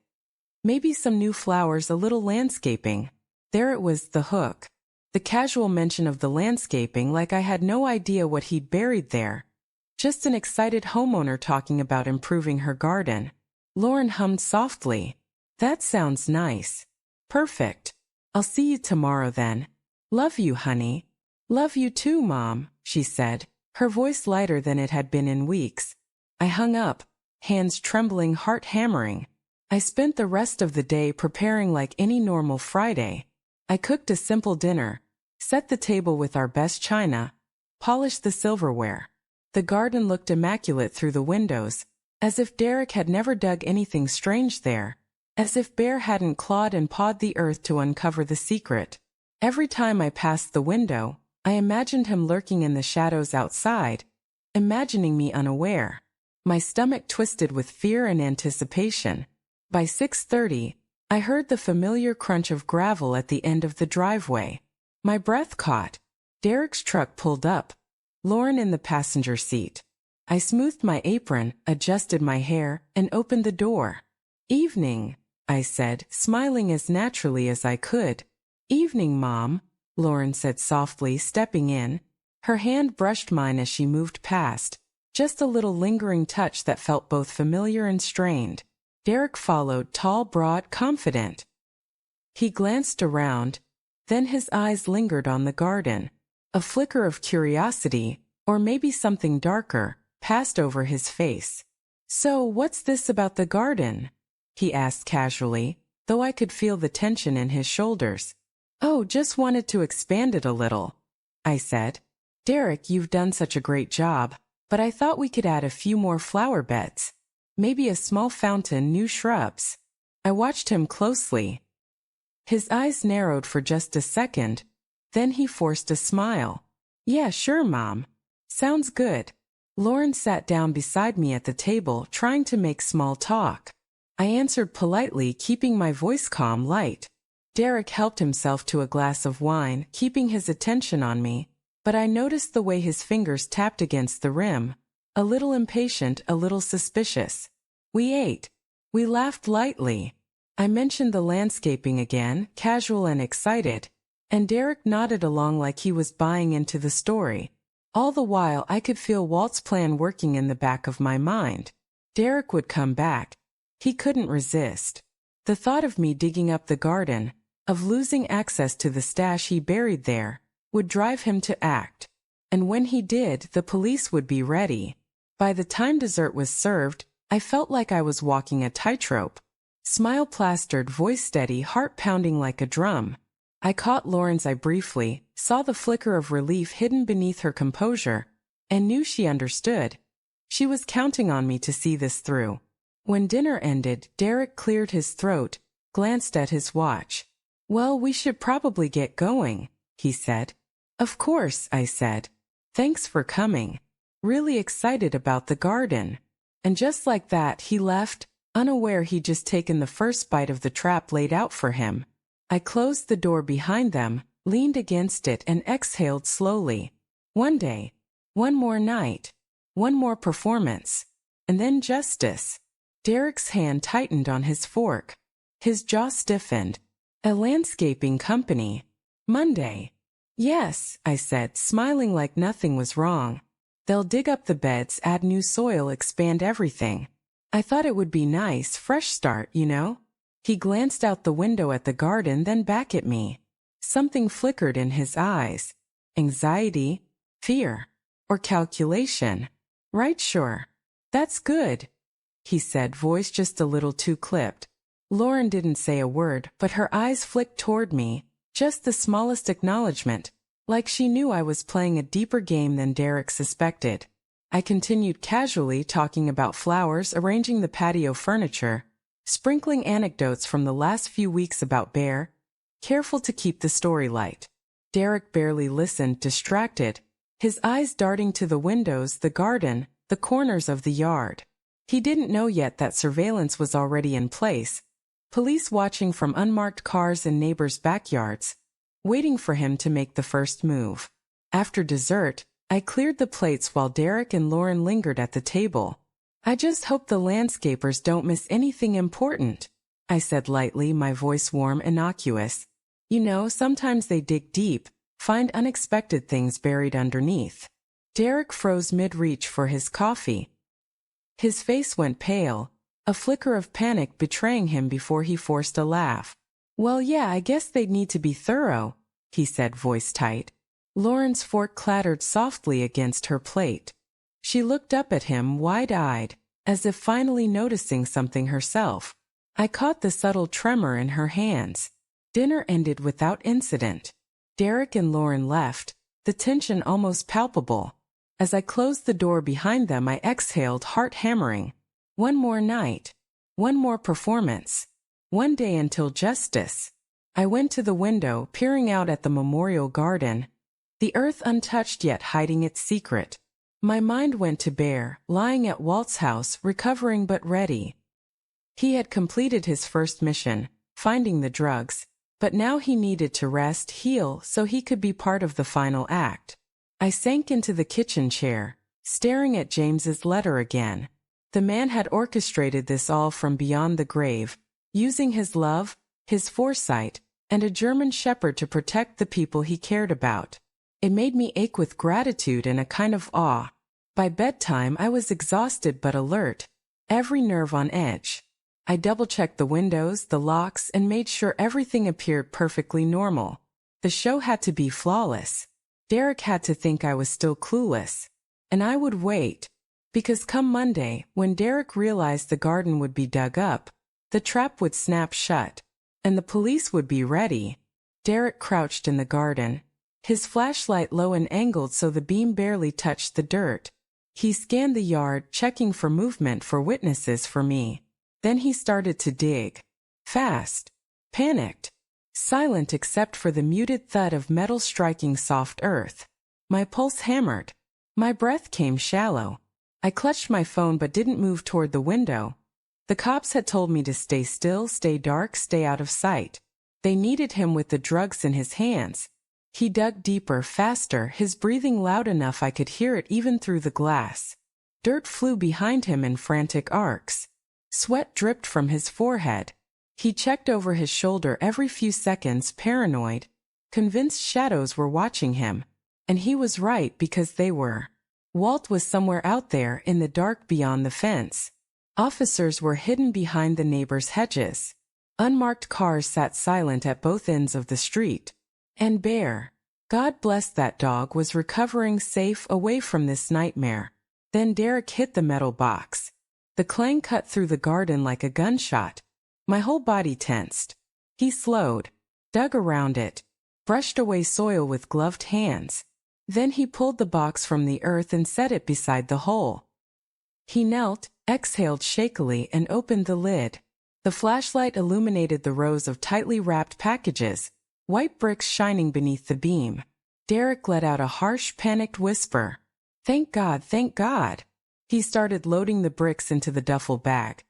Maybe some new flowers, a little landscaping. There it was, the hook. The casual mention of the landscaping, like I had no idea what he'd buried there. Just an excited homeowner talking about improving her garden. Lauren hummed softly. That sounds nice. Perfect. I'll see you tomorrow then. Love you, honey. Love you too, Mom, she said, her voice lighter than it had been in weeks. I hung up, hands trembling, heart hammering. I spent the rest of the day preparing like any normal Friday. I cooked a simple dinner, set the table with our best china, polished the silverware. The garden looked immaculate through the windows, as if Derek had never dug anything strange there, as if Bear hadn't clawed and pawed the earth to uncover the secret. Every time I passed the window, I imagined him lurking in the shadows outside, imagining me unaware. My stomach twisted with fear and anticipation. By 6:30, I heard the familiar crunch of gravel at the end of the driveway. My breath caught. Derek's truck pulled up, Lauren in the passenger seat. I smoothed my apron, adjusted my hair, and opened the door. Evening, I said, smiling as naturally as I could. Evening, Mom, Lauren said softly, stepping in. Her hand brushed mine as she moved past. just a little lingering touch that felt both familiar and strained. Derek followed, tall, broad, confident. He glanced around, then his eyes lingered on the garden. A flicker of curiosity, or maybe something darker, passed over his face. "So, what's this about the garden?" he asked casually, though I could feel the tension in his shoulders. "Oh, just wanted to expand it a little," I said. "Derek, you've done such a great job, but I thought we could add a few more flower beds. Maybe a small fountain, new shrubs." I watched him closely. His eyes narrowed for just a second, then he forced a smile. "Yeah, sure, Mom. Sounds good." Lauren sat down beside me at the table, trying to make small talk. I answered politely, keeping my voice calm, light. Derek helped himself to a glass of wine, keeping his attention on me, but I noticed the way his fingers tapped against the rim, a little impatient, a little suspicious. We ate. We laughed lightly. I mentioned the landscaping again, casual and excited, and Derek nodded along like he was buying into the story. All the while I could feel Walt's plan working in the back of my mind. Derek would come back. He couldn't resist. The thought of me digging up the garden, of losing access to the stash he buried there, would drive him to act. And when he did, the police would be ready. By the time dessert was served, I felt like I was walking a tightrope. Smile plastered, voice steady, heart pounding like a drum. I caught Lauren's eye briefly, saw the flicker of relief hidden beneath her composure, and knew she understood. She was counting on me to see this through. When dinner ended, Derek cleared his throat, glanced at his watch. "Well, we should probably get going," he said. "Of course," I said. "Thanks for coming. Really excited about the garden." And just like that, he left, unaware he'd just taken the first bite of the trap laid out for him. I closed the door behind them, leaned against it, and exhaled slowly. One day, one more night, one more performance, and then justice. Derek's hand tightened on his fork. His jaw stiffened. "A landscaping company. Monday." "Yes," I said, smiling like nothing was wrong. "They'll dig up the beds, add new soil, expand everything. I thought it would be nice, fresh start, you know?" He glanced out the window at the garden, then back at me. Something flickered in his eyes. Anxiety, fear, or calculation. "Right, sure. That's good," he said, voice just a little too clipped. Lauren didn't say a word, but her eyes flicked toward me, just the smallest acknowledgement, like she knew I was playing a deeper game than Derek suspected. I continued casually, talking about flowers, arranging the patio furniture, sprinkling anecdotes from the last few weeks about Bear, careful to keep the story light. Derek barely listened, distracted, his eyes darting to the windows, the garden, the corners of the yard. He didn't know yet that surveillance was already in place, police watching from unmarked cars in neighbors' backyards, waiting for him to make the first move. After dessert, I cleared the plates while Derek and Lauren lingered at the table. "I just hope the landscapers don't miss anything important," I said lightly, my voice warm, innocuous. "You know, sometimes they dig deep, find unexpected things buried underneath." Derek froze mid-reach for his coffee. His face went pale, a flicker of panic betraying him before he forced a laugh. "Well, yeah, I guess they'd need to be thorough," he said, voice tight. Lauren's fork clattered softly against her plate. She looked up at him, wide-eyed, as if finally noticing something herself. I caught the subtle tremor in her hands. Dinner ended without incident. Derek and Lauren left, the tension almost palpable. As I closed the door behind them, I exhaled, heart hammering. One more night. One more performance. One day until justice. I went to the window, peering out at the memorial garden, the earth untouched yet hiding its secret. My mind went to Bear, lying at Walt's house, recovering but ready. He had completed his first mission, finding the drugs, but now he needed to rest, heal, so he could be part of the final act. I sank into the kitchen chair, staring at James's letter again. The man had orchestrated this all from beyond the grave, using his love, his foresight, and a German shepherd to protect the people he cared about. It made me ache with gratitude and a kind of awe. By bedtime, I was exhausted but alert, every nerve on edge. I double-checked the windows, the locks, and made sure everything appeared perfectly normal. The show had to be flawless. Derek had to think I was still clueless. And I would wait. Because come Monday, when Derek realized the garden would be dug up, the trap would snap shut, and the police would be ready. Derek crouched in the garden, his flashlight low and angled so the beam barely touched the dirt. He scanned the yard, checking for movement, for witnesses, for me. Then he started to dig. Fast. Panicked. Silent except for the muted thud of metal striking soft earth. My pulse hammered. My breath came shallow. I clutched my phone but didn't move toward the window. The cops had told me to stay still, stay dark, stay out of sight. They needed him with the drugs in his hands. He dug deeper, faster, his breathing loud enough I could hear it even through the glass. Dirt flew behind him in frantic arcs. Sweat dripped from his forehead. He checked over his shoulder every few seconds, paranoid, convinced shadows were watching him. And he was right, because they were. Walt was somewhere out there in the dark beyond the fence. Officers were hidden behind the neighbors' hedges. Unmarked cars sat silent at both ends of the street. And Bear, God bless that dog, was recovering safe away from this nightmare. Then Derek hit the metal box. The clang cut through the garden like a gunshot. My whole body tensed. He slowed, dug around it, brushed away soil with gloved hands. Then he pulled the box from the earth and set it beside the hole. He knelt, exhaled shakily, and opened the lid. The flashlight illuminated the rows of tightly wrapped packages, white bricks shining beneath the beam. Derek let out a harsh, panicked whisper. Thank God, thank God. He started loading the bricks into the duffel bag.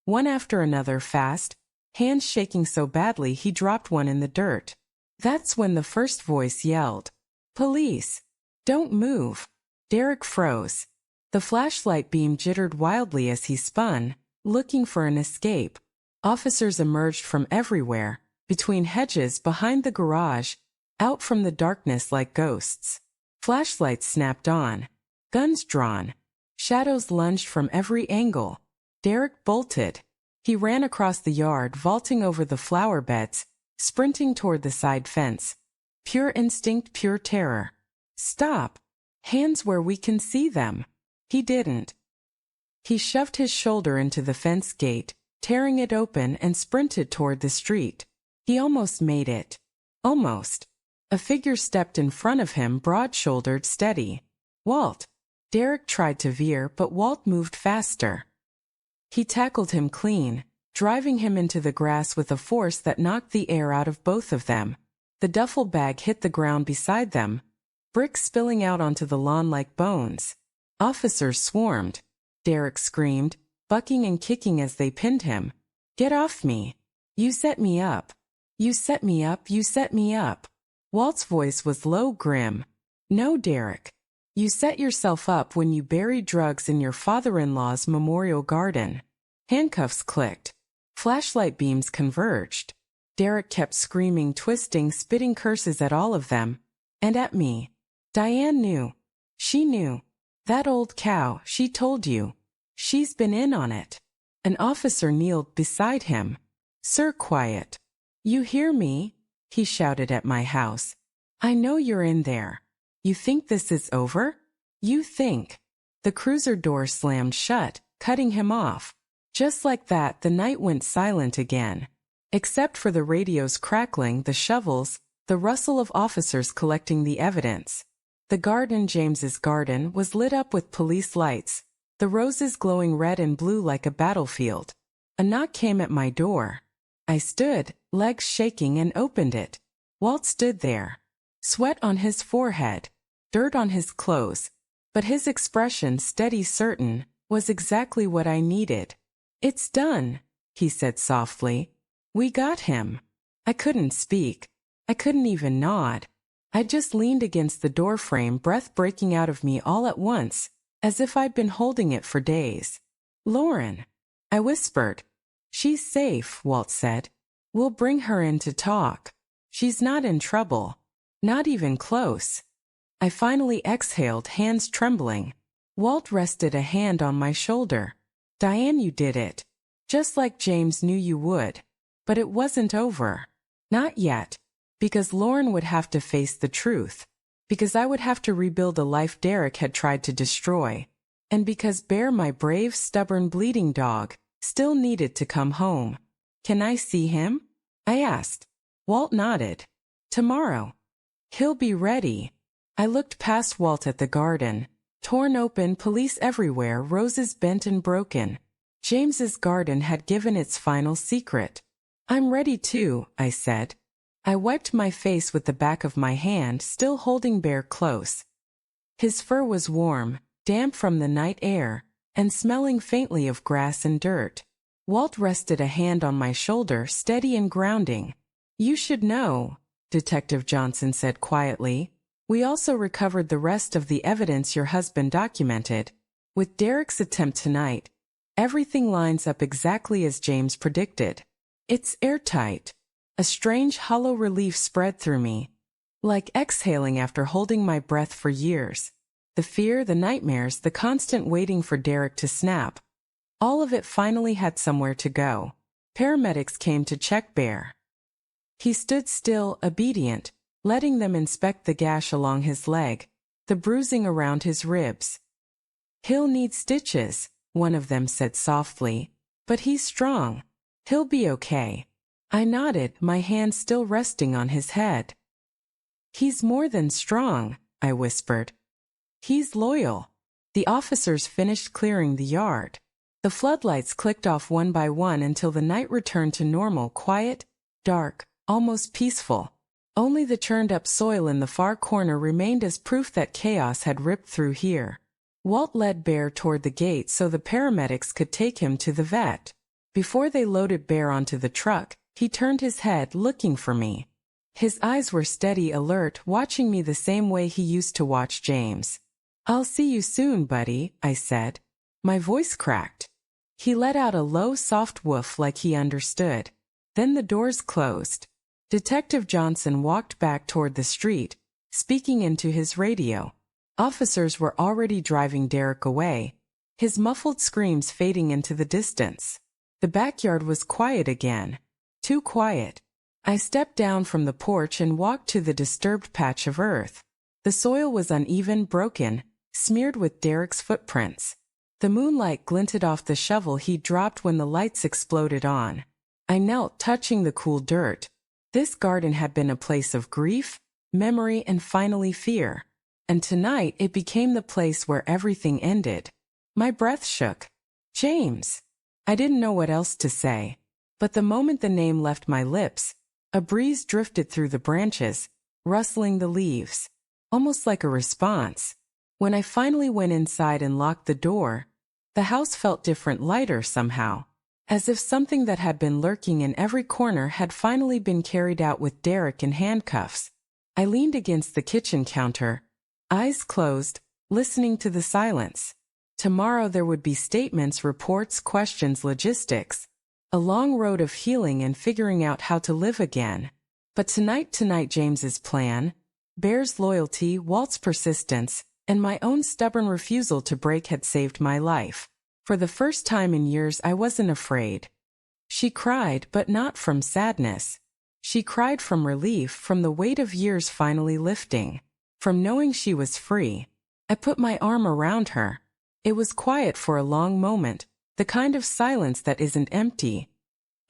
One after another, fast, hands shaking so badly he dropped one in the dirt. That's when the first voice yelled, "Police! Don't move!" Derek froze. The flashlight beam jittered wildly as he spun, looking for an escape. Officers emerged from everywhere, between hedges, behind the garage, out from the darkness like ghosts. Flashlights snapped on, guns drawn. Shadows lunged from every angle. Derek bolted. He ran across the yard, vaulting over the flower beds, sprinting toward the side fence. Pure instinct, pure terror. Stop! Hands where we can see them. He didn't. He shoved his shoulder into the fence gate, tearing it open, and sprinted toward the street. He almost made it. Almost. A figure stepped in front of him, broad-shouldered, steady. Walt. Derek tried to veer, but Walt moved faster. He tackled him clean, driving him into the grass with a force that knocked the air out of both of them. The duffel bag hit the ground beside them, bricks spilling out onto the lawn like bones. Officers swarmed. Derek screamed, bucking and kicking as they pinned him. Get off me! You set me up! You set me up! You set me up! Walt's voice was low, grim. No, Derek. You set yourself up when you buried drugs in your father-in-law's memorial garden. Handcuffs clicked. Flashlight beams converged. Derek kept screaming, twisting, spitting curses at all of them. And at me. Diane knew. She knew. That old cow, she told you. She's been in on it. An officer kneeled beside him. Sir, quiet. You hear me? He shouted at my house. I know you're in there. You think this is over? You think. The cruiser door slammed shut, cutting him off. Just like that, the night went silent again. Except for the radio's crackling, the shovels, the rustle of officers collecting the evidence. The garden, James's garden, was lit up with police lights, the roses glowing red and blue like a battlefield. A knock came at my door. I stood, legs shaking, and opened it. Walt stood there. Sweat on his forehead, dirt on his clothes, but his expression, steady, certain, was exactly what I needed. It's done, he said softly. We got him. I couldn't speak. I couldn't even nod. I just leaned against the doorframe, breath breaking out of me all at once, as if I'd been holding it for days. Lauren, I whispered. She's safe, Walt said. We'll bring her in to talk. She's not in trouble. Not even close. I finally exhaled, hands trembling. Walt rested a hand on my shoulder. Diane, you did it. Just like James knew you would. But it wasn't over. Not yet. Because Lauren would have to face the truth. Because I would have to rebuild a life Derek had tried to destroy. And because Bear, my brave, stubborn, bleeding dog, still needed to come home. Can I see him? I asked. Walt nodded. Tomorrow. He'll be ready. I looked past Walt at the garden. Torn open, police everywhere, roses bent and broken. James's garden had given its final secret. I'm ready too, I said. I wiped my face with the back of my hand, still holding Bear close. His fur was warm, damp from the night air, and smelling faintly of grass and dirt. Walt rested a hand on my shoulder, steady and grounding. You should know, Detective Johnson said quietly. We also recovered the rest of the evidence your husband documented. With Derek's attempt tonight, everything lines up exactly as James predicted. It's airtight. A strange hollow relief spread through me, like exhaling after holding my breath for years. The fear, the nightmares, the constant waiting for Derek to snap. All of it finally had somewhere to go. Paramedics came to check Bear. He stood still, obedient, letting them inspect the gash along his leg, the bruising around his ribs. He'll need stitches, one of them said softly, but he's strong. He'll be okay. I nodded, my hand still resting on his head. He's more than strong, I whispered. He's loyal. The officers finished clearing the yard. The floodlights clicked off one by one until the night returned to normal, quiet, dark, almost peaceful. Only the churned-up soil in the far corner remained as proof that chaos had ripped through here. Walt led Bear toward the gate so the paramedics could take him to the vet. Before they loaded Bear onto the truck, he turned his head, looking for me. His eyes were steady, alert, watching me the same way he used to watch James. I'll see you soon, buddy, I said. My voice cracked. He let out a low, soft woof like he understood. Then the doors closed. Detective Johnson walked back toward the street, speaking into his radio. Officers were already driving Derek away, his muffled screams fading into the distance. The backyard was quiet again. Too quiet. I stepped down from the porch and walked to the disturbed patch of earth. The soil was uneven, broken, smeared with Derek's footprints. The moonlight glinted off the shovel he dropped when the lights exploded on. I knelt, touching the cool dirt. This garden had been a place of grief, memory, and finally fear. And tonight it became the place where everything ended. My breath shook. James. I didn't know what else to say. But the moment the name left my lips, a breeze drifted through the branches, rustling the leaves. Almost like a response. When I finally went inside and locked the door, the house felt different, lighter somehow. As if something that had been lurking in every corner had finally been carried out with Derek in handcuffs. I leaned against the kitchen counter, eyes closed, listening to the silence. Tomorrow there would be statements, reports, questions, logistics. A long road of healing and figuring out how to live again. But tonight James's plan, Bear's loyalty, Walt's persistence, and my own stubborn refusal to break had saved my life. For the first time in years I wasn't afraid. She cried, but not from sadness. She cried from relief, from the weight of years finally lifting. From knowing she was free. I put my arm around her. It was quiet for a long moment, the kind of silence that isn't empty.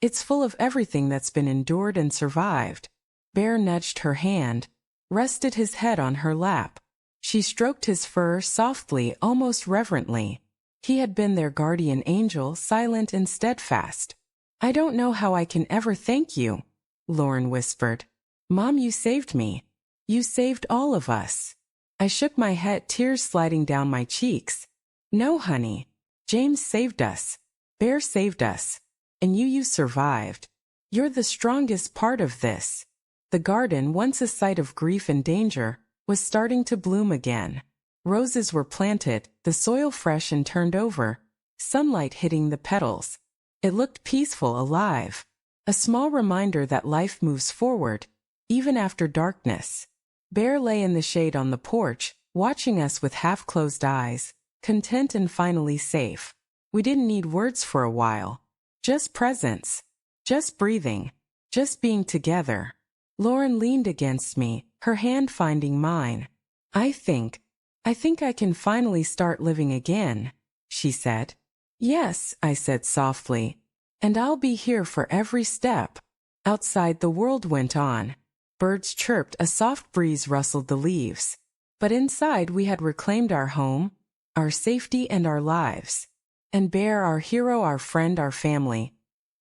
It's full of everything that's been endured and survived. Bear nudged her hand, rested his head on her lap. She stroked his fur softly, almost reverently. He had been their guardian angel, silent and steadfast. I don't know how I can ever thank you, Lauren whispered. Mom, you saved me. You saved all of us. I shook my head, tears sliding down my cheeks. No, honey. James saved us. Bear saved us. And you survived. You're the strongest part of this. The garden, once a site of grief and danger, was starting to bloom again. Roses were planted, the soil fresh and turned over, sunlight hitting the petals. It looked peaceful, alive. A small reminder that life moves forward, even after darkness. Bear lay in the shade on the porch, watching us with half-closed eyes. content and finally safe. We didn't need words for a while. Just presence. Just breathing. Just being together. Lauren leaned against me, her hand finding mine. I think I can finally start living again, she said. Yes, I said softly. And I'll be here for every step. Outside the world went on. Birds chirped, a soft breeze rustled the leaves. But inside we had reclaimed our home, our safety and our lives. And Bear, our hero, our friend, our family,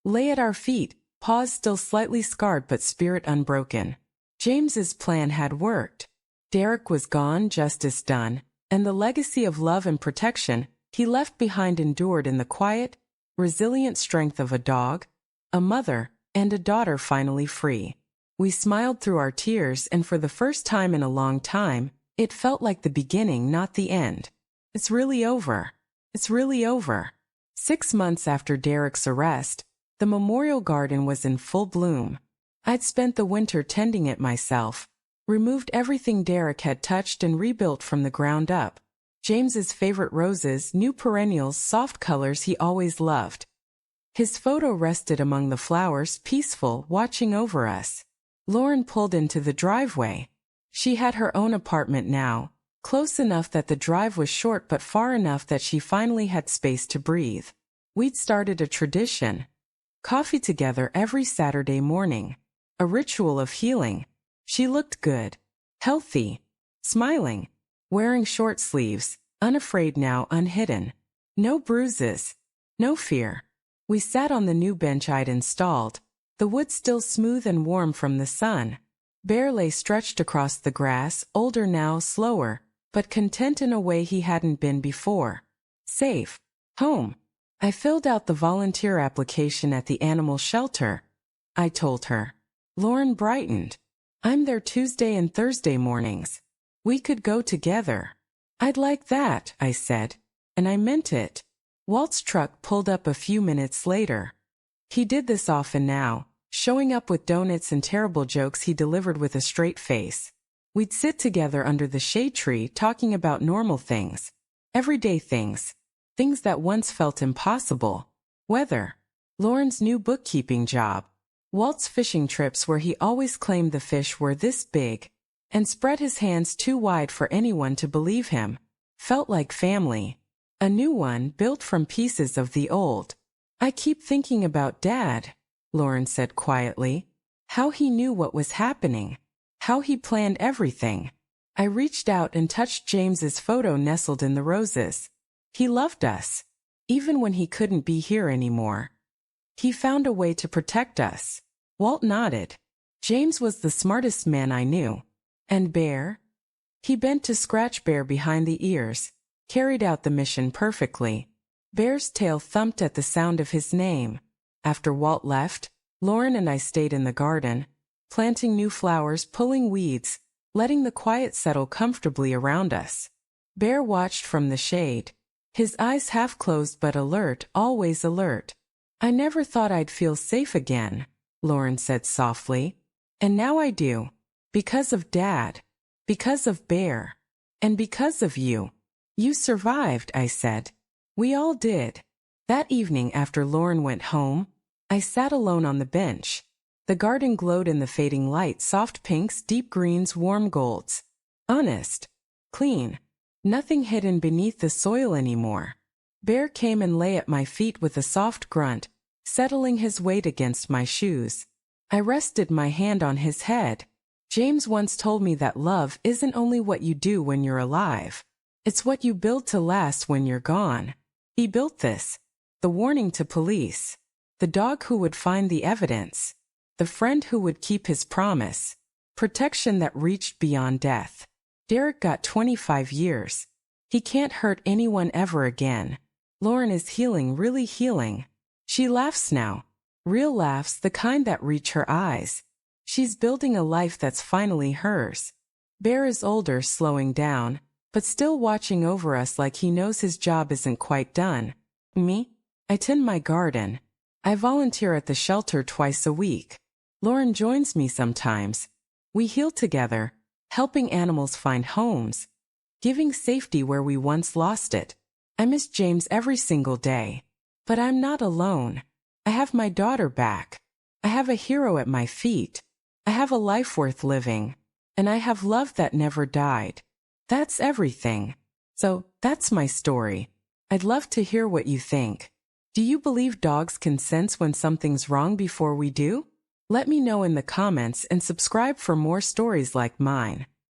lay at our feet, paws still slightly scarred but spirit unbroken. James's plan had worked. Derek was gone, justice done, and the legacy of love and protection he left behind endured in the quiet, resilient strength of a dog, a mother, and a daughter finally free. We smiled through our tears, and for the first time in a long time, it felt like the beginning, not the end. It's really over. It's really over. 6 months after Derek's arrest, the memorial garden was in full bloom. I'd spent the winter tending it myself, removed everything Derek had touched and rebuilt from the ground up. James's favorite roses, new perennials, soft colors he always loved. His photo rested among the flowers, peaceful, watching over us. Lauren pulled into the driveway. She had her own apartment now, close enough that the drive was short but far enough that she finally had space to breathe. We'd started a tradition. Coffee together every Saturday morning. A ritual of healing. She looked good, healthy, smiling, wearing short sleeves, unafraid now, unhidden. No bruises, no fear. We sat on the new bench I'd installed, the wood still smooth and warm from the sun. Bear lay stretched across the grass, older now, slower, but content in a way he hadn't been before. Safe. Home. I filled out the volunteer application at the animal shelter, I told her. Lauren brightened. I'm there Tuesday and Thursday mornings. We could go together. I'd like that, I said, and I meant it. Walt's truck pulled up a few minutes later. He did this often now, showing up with donuts and terrible jokes he delivered with a straight face. We'd sit together under the shade tree talking about normal things, everyday things, things that once felt impossible. Weather, Lauren's new bookkeeping job, Walt's fishing trips where he always claimed the fish were this big, and spread his hands too wide for anyone to believe him. Felt like family. A new one built from pieces of the old. I keep thinking about Dad, Lauren said quietly. How he knew what was happening. How he planned everything. I reached out and touched James's photo nestled in the roses. He loved us, even when he couldn't be here anymore. He found a way to protect us. Walt nodded. James was the smartest man I knew. And Bear? He bent to scratch Bear behind the ears, carried out the mission perfectly. Bear's tail thumped at the sound of his name. After Walt left, Lauren and I stayed in the garden, planting new flowers, pulling weeds, letting the quiet settle comfortably around us. Bear watched from the shade, his eyes half closed but alert, always alert. I never thought I'd feel safe again, Lauren said softly. And now I do. Because of Dad. Because of Bear. And because of you. You survived, I said. We all did. That evening after Lauren went home, I sat alone on the bench. The garden glowed in the fading light, soft pinks, deep greens, warm golds. Honest. Clean. Nothing hidden beneath the soil anymore. Bear came and lay at my feet with a soft grunt, settling his weight against my shoes. I rested my hand on his head. James once told me that love isn't only what you do when you're alive. It's what you build to last when you're gone. He built this. The warning to police. The dog who would find the evidence. The friend who would keep his promise. Protection that reached beyond death. Derek got 25 years. He can't hurt anyone ever again. Lauren is healing, really healing. She laughs now. Real laughs, the kind that reach her eyes. She's building a life that's finally hers. Bear is older, slowing down, but still watching over us like he knows his job isn't quite done. Me? I tend my garden. I volunteer at the shelter twice a week. Lauren joins me sometimes. We heal together, helping animals find homes, giving safety where we once lost it. I miss James every single day. But I'm not alone. I have my daughter back. I have a hero at my feet. I have a life worth living. And I have love that never died. That's everything. So, that's my story. I'd love to hear what you think. Do you believe dogs can sense when something's wrong before we do? Let me know in the comments and subscribe for more stories like mine.